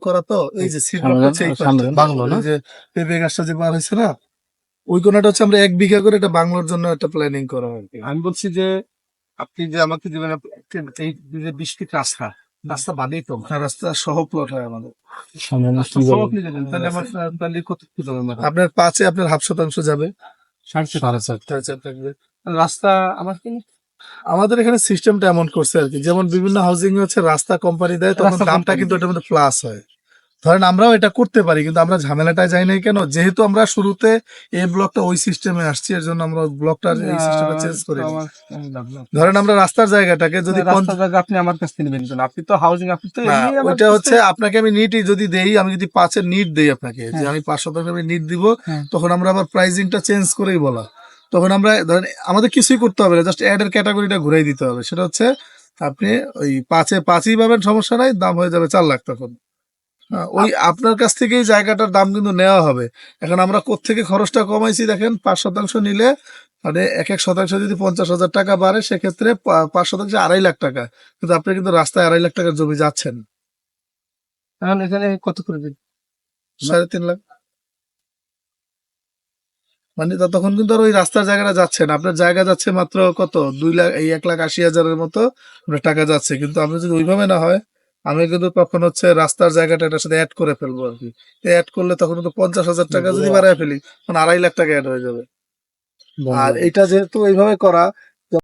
করা তো এই যে সিট ব্লক হচ্ছে এই পাশটা, বাংলো না? এই যে পেঁপে গাছটা যে বার হয়েছে না, ওই কোনাটা হচ্ছে আমরা 1 বিঘা করে এটা বাংলোর জন্য একটা প্ল্যানিং করা আর কি। আমি বলছি যে আপনি যে আমাকে দিবেন এই যে 20 ফিট রাস্তা রাস্তা বাদেই তো হ্যাঁ, রাস্তা সহ প্লট হয় আমাদের। রাস্তা সহ আপনি দেবেন, তাহলে আমার তাহলে কত কি দেবেন ম্যাডাম? আপনার 5-এ আপনার 1/2 শতাংশ যাবে, 4.5 4.5 থাকবে। রাস্তা আমার কি আমাদের এখানে সিস্টেমটা এমন করছে আর কি, যেমন বিভিন্ন হাউজিং হচ্ছে রাস্তা কোম্পানি দেয়, তখন রাস্তা দামটা company কিন্তু এটার মধ্যে প্লাস হয়। ধরেন আমরাও এটা করতে পারি, কিন্তু আমরা ঝামেলাটায় যাই নাই কেন, যেহেতু আমরা শুরুতে এই ব্লকটা ওই সিস্টেমে আসছি, এর জন্য আমরা ব্লকটার এই সিস্টেমটা চেঞ্জ করি। ধরেন আমরা রাস্তার জায়গাটাকে যদি রাস্তা জায়গা আপনি আমার কাছ থেকে নেবেন কেন? আপনি তো হাউজিং, আপনি তো না, এমনি আমার ওইটা কাছ হচ্ছে থেকে- আপনাকে আমি নিটই যদি দেই, আমি যদি 5-এর নিট দেই আপনাকে, যে হ্যাঁ। আমি 5 শতাংশ আমি নিট দিব, হ্যাঁ। তখন আমরা আবার প্রাইজিংটা চেঞ্জ করেই বলা। তখন আমরা ধরেন আমাদের কিছুই করতে হবে না, জাস্ট অ্যাড এর ক্যাটাগরিটা ঘুরাই দিতে হবে। সেটা হচ্ছে আপনি ওই 5-এ 5ই পাবেন, সমস্যা নাই, দাম হয়ে যাবে 4 লাখ তখন। ওই আপনার কাছ থেকেই জায়গাটার দাম কিন্তু নেওয়া হবে। এখন আমরা কোত্থেকে খরচটা কমাইছি দেখেন, 5 শতাংশ নিলে মানে 1-1 শতাংশ যদি 50,000 টাকা বাড়ে, সেক্ষেত্রে 5 শতাংশ 2.5 লাখ টাকা। কিন্তু আপনি কিন্তু রাস্তায় 2.5 লাখ টাকার জমি যাচ্ছেন, এখন এখানে কত করে দিন? 3.5 লাখ। মানে তখন কিন্তু আর ওই রাস্তার জায়গাটা যাচ্ছে না, আপনার জায়গা যাচ্ছে মাত্র কত 2 লাখ, এই 1,80,000-এর মতো আপনার টাকা যাচ্ছে। কিন্তু আপনি যদি ওইভাবে না হয়, আমি কিন্তু তখন হচ্ছে রাস্তার জায়গাটা এটার সাথে অ্যাড করে ফেলবো আর কি। অ্যাড করলে তখন কিন্তু 50,000 টাকা যদি বাড়ায় ফেলি, তখন 2.5 লাখ টাকা অ্যাড হয়ে যাবে। আর এটা যেহেতু এইভাবে করা,